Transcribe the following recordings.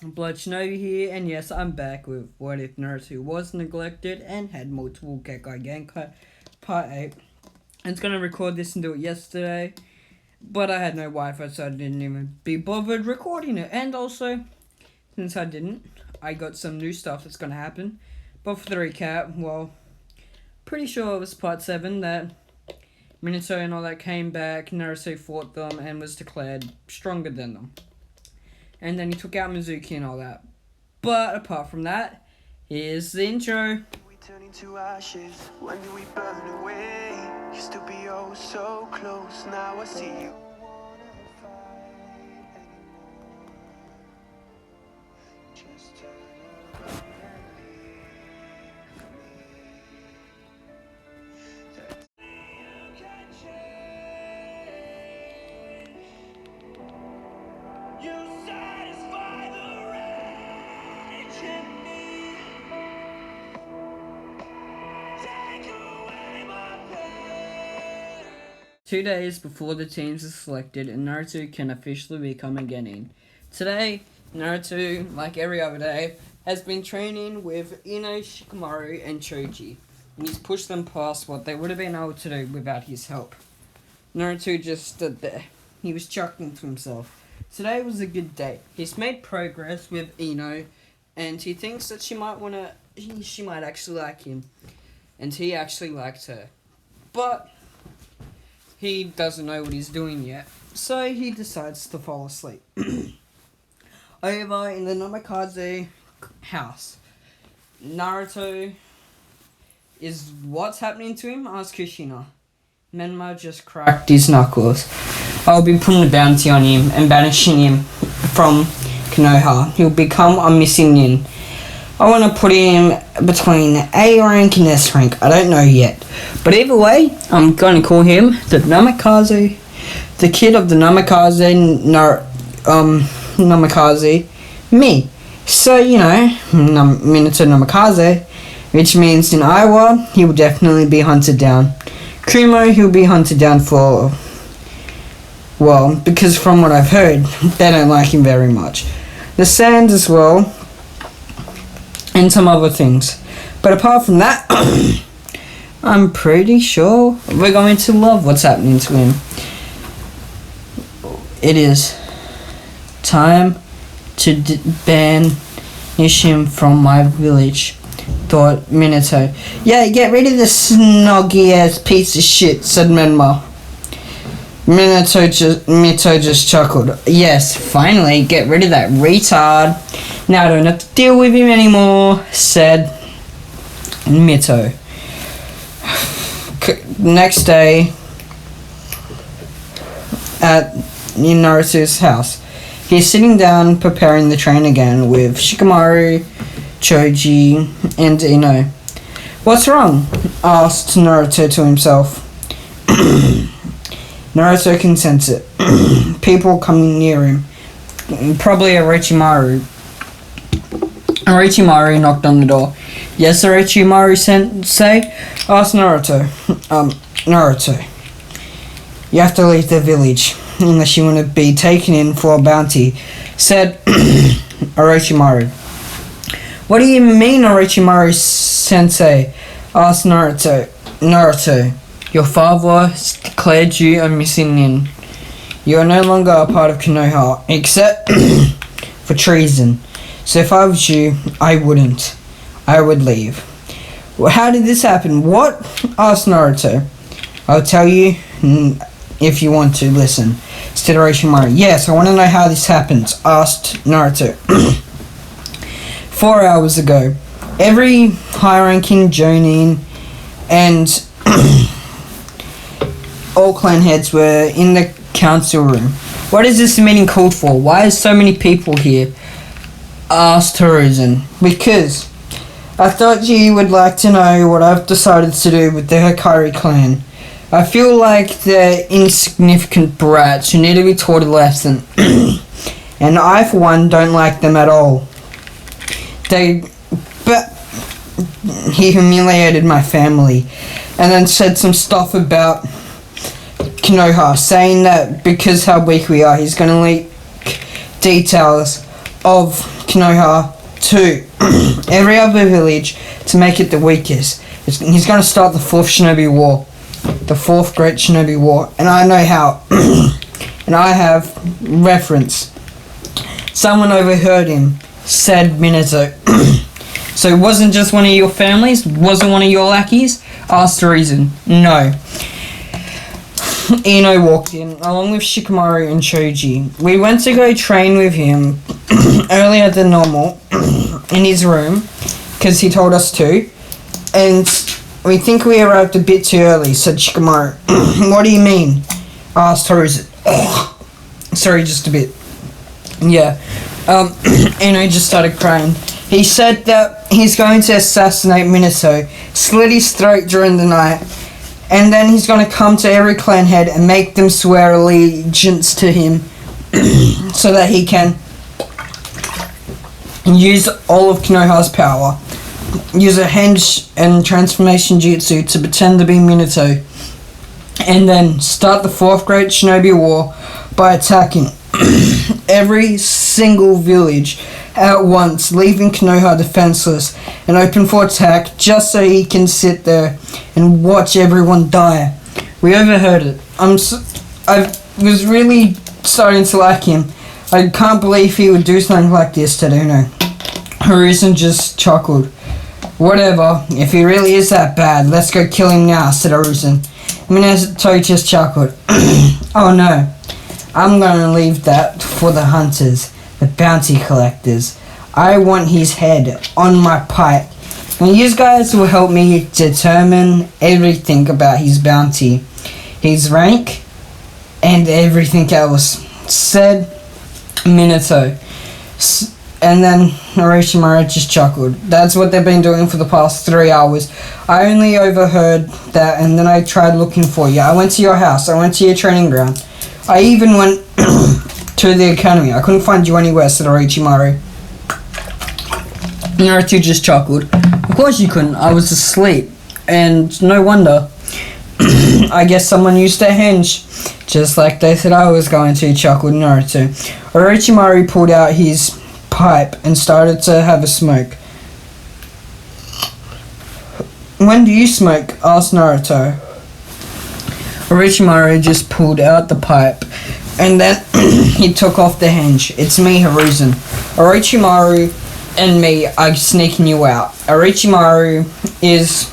Blood Shinobi here, and yes, I'm back with What If Naruto Was Neglected and Had Multiple Kekki Genkai Part 8. I was gonna record this and do it yesterday, but I had no Wi-Fi, so I didn't even be bothered recording it. And also, since I didn't, I got some new stuff that's gonna happen. But for the recap, well, pretty sure it was Part 7 that Minato and all that came back, Naruto fought them and was declared stronger than them. And then he took out Mizuki and all that. But apart from that, here's the intro. We turn into ashes, when do we burn away? Used to be oh so close, now I see you. Just turn around and leave me. You can change. You satisfy the rage in me. Take away my pain. 2 days before the teams are selected and Naruto can officially become a genin. Today, Naruto, like every other day, has been training with Ino, Shikamaru, and Choji. And he's pushed them past what they would have been able to do without his help. Naruto just stood there. He was chuckling to himself. Today was a good day. He's made progress with Ino, and he thinks that she might actually like him. And he actually liked her. But he doesn't know what he's doing yet. So he decides to fall asleep. Over in the Namikaze house, Naruto is what's happening to him? Ask Kushina. Menma just cracked his knuckles. I'll be putting a bounty on him and banishing him from Konoha. He'll become a missing nin. I want to put him between A rank and S rank. I don't know yet. But either way, I'm going to call him the Namikaze. The kid of the Namikaze, Namikaze, me. So, Minato Namikaze, which means in Iowa, he will definitely be hunted down. Kumo, he'll be hunted down for, well, because from what I've heard, they don't like him very much. The Sands as well, and some other things. But apart from that, I'm pretty sure we're going to love what's happening to him. It is time to banish him from my village, thought Minato. Yeah, get rid of the snoggy ass piece of shit, said Menma. Mito just chuckled. Yes, finally, get rid of that retard. Now I don't have to deal with him anymore, said Mito. Next day, at Naruto's house, he's sitting down preparing the train again with Shikamaru, Choji, and Ino. What's wrong? Asked Naruto to himself. Naruto can sense it. People coming near him. Probably Orochimaru. Orochimaru knocked on the door. Yes, Orochimaru sensei? Asked Naruto. Naruto. You have to leave the village, unless you want to be taken in for a bounty, said Orochimaru. What do you mean, Orochimaru sensei? Asked Naruto. Naruto. Your father has declared you a missing nin. You are no longer a part of Konoha, except for treason. So if I was you, I wouldn't. I would leave. Well, how did this happen? What? Asked Naruto. I'll tell you if you want to listen, said Orochimaru. Yes, I want to know how this happens, asked Naruto. 4 hours ago, every high-ranking Jonin and all clan heads were in the council room. What is this meeting called for? Why is so many people here? Asked Hiruzen. Because I thought you would like to know what I've decided to do with the Hikari clan. I feel like they're insignificant brats who need to be taught a lesson. And I, for one, don't like them at all. But he humiliated my family and then said some stuff about Konoha, saying that because how weak we are, he's going to leak details of Konoha to every other village to make it the weakest. He's going to start the 4th Shinobi War. The 4th Great Shinobi War. And I know how. And I have reference. Someone overheard him, said Minato. So it wasn't just one of your families? Wasn't one of your lackeys? Asked the reason. No. Ino walked in, along with Shikamaru and Choji. We went to go train with him earlier than normal in his room, because he told us to. And we think we arrived a bit too early, said Shikamaru. What do you mean? Asked Horuzen. Sorry, just a bit. Yeah. Ino just started crying. He said that he's going to assassinate Minato, slit his throat during the night, and then he's going to come to every clan head and make them swear allegiance to him so that he can use all of Konoha's power. Use a henge and transformation jutsu to pretend to be Minato, and then start the 4th Great Shinobi War by attacking every single village at once, leaving Konoha defenseless and open for attack just so he can sit there and watch everyone die. We overheard it. I was really starting to like him. I can't believe he would do something like this to Uno. Horuzen just chuckled. Whatever, if he really is that bad, let's go kill him now, said Horuzen. Minato just chuckled. Oh no, I'm gonna leave that for the hunters, the bounty collectors. I want his head on my pipe, and you guys will help me determine everything about his bounty, his rank, and everything else, said Minato. And then Orochimaru just chuckled. That's what they've been doing for the past 3 hours. I only overheard that, and then I tried looking for you. I went to your house. I went to your training ground. I even went to the academy. I couldn't find you anywhere, said Orochimaru. Naruto just chuckled. Of course you couldn't. I was asleep. And no wonder. I guess someone used their henge. Just like they said I was going to, chuckled Naruto. Orochimaru pulled out his pipe and started to have a smoke. When do you smoke? Asked Naruto. Orochimaru just pulled out the pipe and then he took off the henge. It's me, Horuzen. Orochimaru and me are sneaking you out. Orochimaru is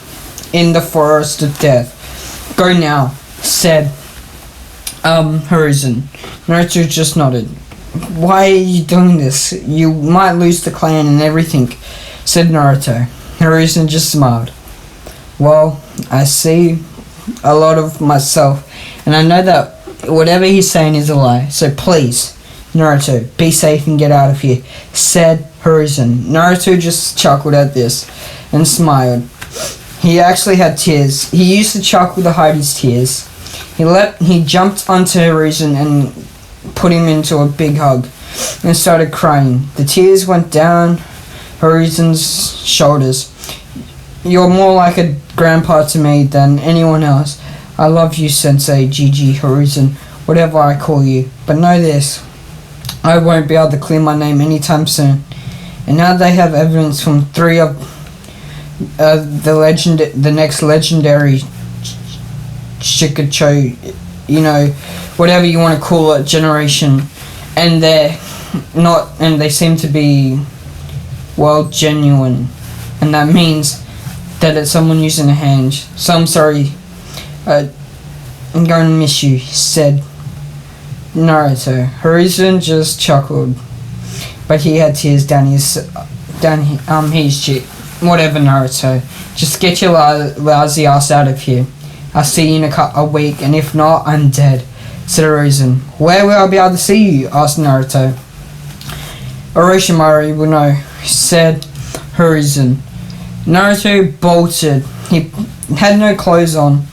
in the forest of death. Go now, said Horuzen. Naruto just nodded. Why are you doing this? You might lose the clan and everything, said Naruto. Horuzen just smiled. Well, I see a lot of myself, and I know that whatever he's saying is a lie. So please, Naruto, be safe and get out of here, said Horuzen. Naruto just chuckled at this and smiled. He actually had tears. He used to chuckle to hide his tears. He jumped onto Horuzen and put him into a big hug and started crying. The tears went down Horuzen's shoulders. You're more like a grandpa to me than anyone else. I love you, Sensei, GG, Horuzen, whatever I call you. But know this, I won't be able to clear my name anytime soon. And now they have evidence from 3 of the next legendary Shikacho, whatever you want to call it, generation, and they seem to be, well, genuine, and that means that it's someone using a henge. So I'm sorry, I'm going to miss you, said Naruto. Horuzen just chuckled, but he had tears down his cheek. Whatever, Naruto, just get your lousy ass out of here. I'll see you in a week, and if not, I'm dead, said Horuzen. Where will I be able to see you? Asked Naruto. Orochimaru will know, said Horuzen. Naruto bolted. He had no clothes on,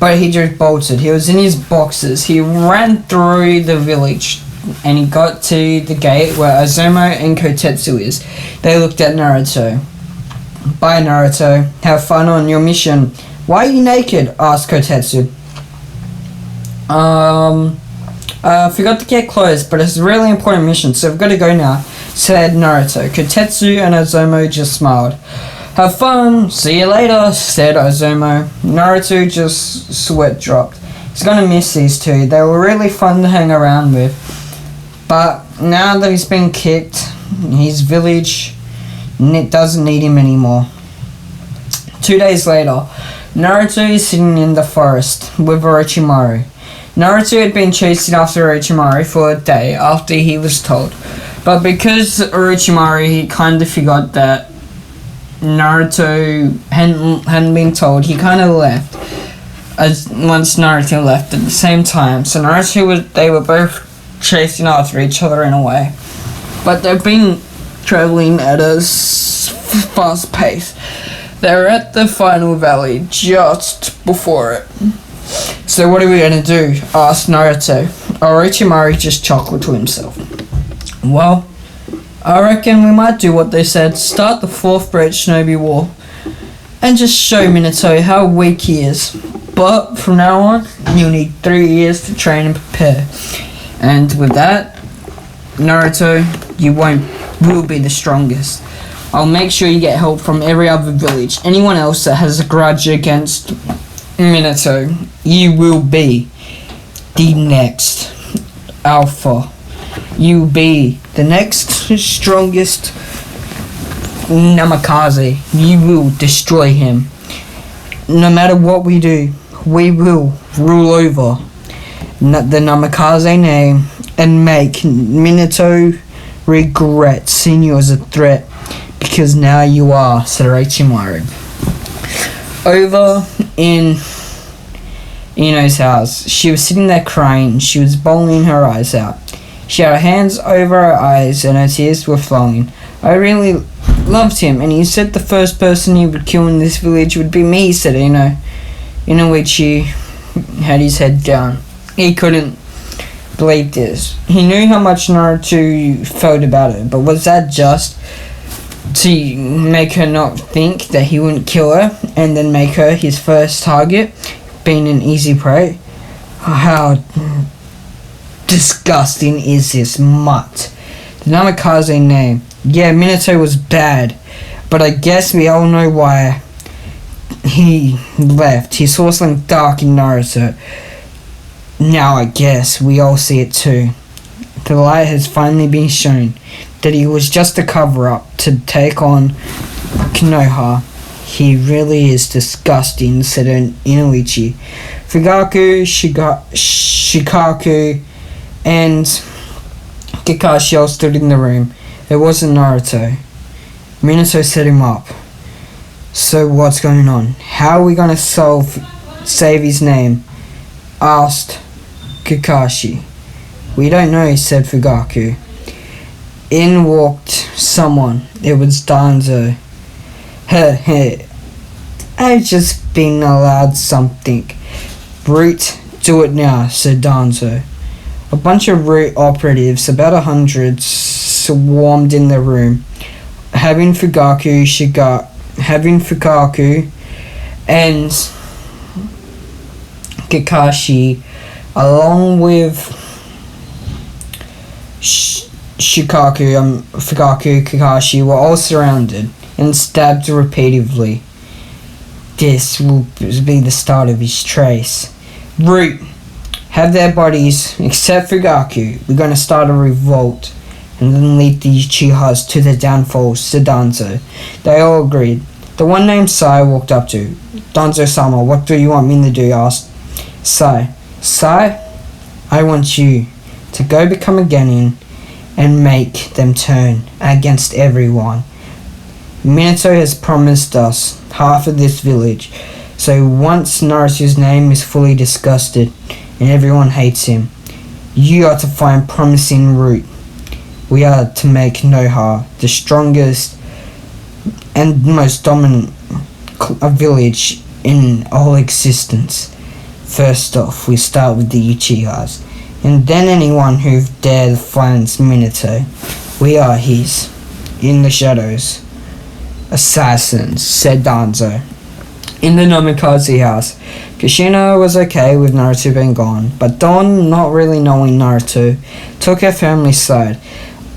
but he just bolted. He was in his boxers. He ran through the village, and he got to the gate where Azuma and Kotetsu is. They looked at Naruto. Bye, Naruto. Have fun on your mission. Why are you naked? Asked Kotetsu. I forgot to get clothes, but it's a really important mission, so I've got to go now. said Naruto. Kotetsu and Ozomo just smiled. Have fun, see you later, said Ozomo. Naruto just sweat dropped. He's gonna miss these two. They were really fun to hang around with. But now that he's been kicked, his village doesn't need him anymore. 2 days later, Naruto is sitting in the forest with Orochimaru. Naruto had been chasing after Orochimaru for a day after he was told. But because Orochimaru, he kind of forgot that Naruto hadn't been told, he kind of left. Once Naruto left at the same time. So they were both chasing after each other in a way. But they've been traveling at a fast pace. They're at the final valley just before it. So what are we going to do? Asked Naruto. Orochimaru just chuckled to himself. Well, I reckon we might do what they said. Start the 4th Great Shinobi War. And just show Minato how weak he is. But from now on, you'll need 3 years to train and prepare. And with that, Naruto, you will be the strongest. I'll make sure you get help from every other village. Anyone else that has a grudge against Minato, you will be the next alpha. You will be the next strongest Namikaze. You will destroy him. No matter what we do, we will rule over the Namikaze name and make Minato regret seeing you as a threat, because now you are, said Orochimaru. Over in Ino's house, she was sitting there crying. She was bawling her eyes out. She had her hands over her eyes and her tears were flowing. I really loved him, and he said the first person he would kill in this village would be me, said Ino. Inoichi had his head down. He couldn't believe this. He knew how much Naruto felt about it, but was that just to make her not think that he wouldn't kill her and then make her his first target, being an easy prey? How disgusting is this mutt? The Namikaze name. Yeah, Minato was bad, but I guess we all know why he left. He saw something dark in Naruto. Now I guess we all see it too. The light has finally been shown that he was just a cover-up to take on Konoha. He really is disgusting, said Inoichi. Fugaku, Shikaku, and Kakashi all stood in the room. It wasn't Naruto. Minato set him up. So what's going on? How are we gonna save his name? Asked Kakashi. We don't know, said Fugaku. In walked someone. It was Danzo. I've just been allowed something. Brute, do it now, said Danzo. A bunch of root operatives, about 100, swarmed in the room, having Fugaku and Kakashi, along with Fugaku, Kakashi, were all surrounded and stabbed repeatedly. This will be the start of his trace. Root, have their bodies, except Fugaku. We're going to start a revolt and then lead the Uchihas to their downfall, said Danzo. They all agreed. The one named Sai walked up to Danzo-sama. What do you want me to do? Asked Sai. Sai, I want you to go become a genin and make them turn against everyone. Minato has promised us half of this village, so once Naruto's name is fully disgusted and everyone hates him, you are to find promising root. We are to make Noha the strongest and most dominant village in all existence. First off, we start with the Uchihas, and then anyone who dares finds Minato. We are his. In the shadows. Assassins, said Danzo. In the Namikaze house, Kushina was okay with Naruto being gone, but Dawn, not really knowing Naruto, took her family's side.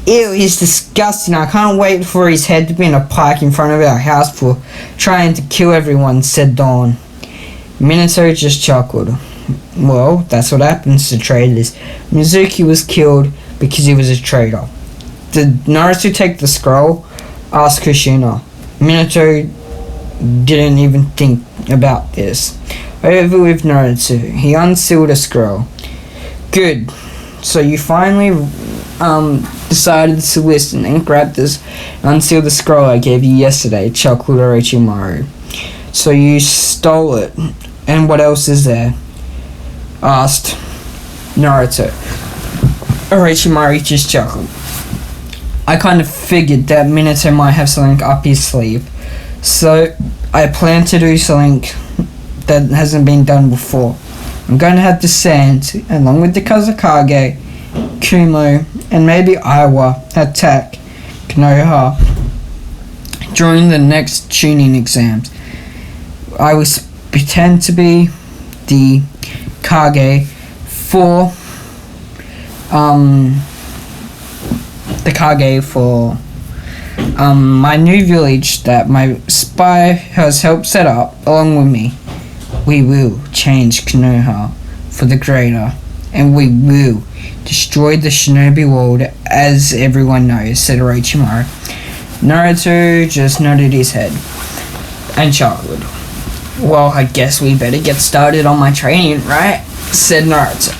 Ew, he's disgusting. I can't wait for his head to be in a pike in front of our house for trying to kill everyone, said Dawn. Minato just chuckled. Well, that's what happens to traitors. Mizuki was killed because he was a traitor. Did Naruto take the scroll? Asked Kushina. Minato didn't even think about this. Over with Naruto. He unsealed a scroll. Good. So you finally decided to listen and grab this and unseal the scroll I gave you yesterday, chuckled Orochimaru. So you stole it. And what else is there? Asked Naruto. Orochimaru just chuckled. I kind of figured that Minato might have something up his sleeve. So I plan to do something that hasn't been done before. I'm going to have the Sand, along with the Kazakage, Kumo, and maybe Iowa, attack Konoha during the next tuning exams. I will pretend to be the Kage for my new village that my spy has helped set up along with me. We will change Konoha for the greater, and we will destroy the shinobi world, as everyone knows, said Orochimaru. Naruto just nodded his head and chuckled. Well, I guess we better get started on my training, right? Said Naruto.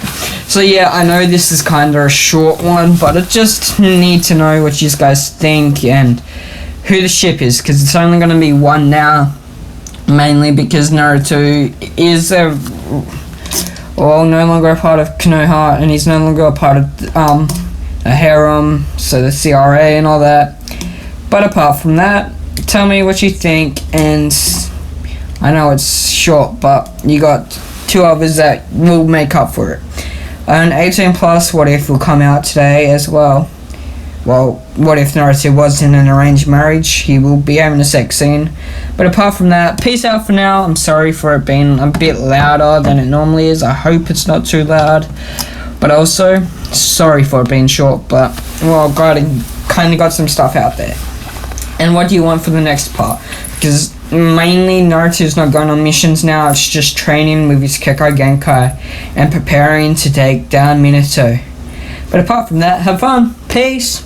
So yeah, I know this is kind of a short one, but I just need to know what you guys think and who the ship is, because it's only going to be one now, mainly because Naruto is no longer a part of Konoha, and he's no longer a part of a harem, so the CRA and all that. But apart from that, tell me what you think, and I know it's short, but you got two others that will make up for it. An 18 plus What If will come out today as well. Well, what if Naruto was in an arranged marriage? He will be having a sex scene. But apart from that, peace out for now. I'm sorry for it being a bit louder than it normally is. I hope it's not too loud. But also, sorry for it being short. But, well, kind of got some stuff out there. And what do you want for the next part? Because mainly Naruto's not going on missions now. It's just training with his kekki genkai and preparing to take down Minato. But apart from that, have fun. Peace.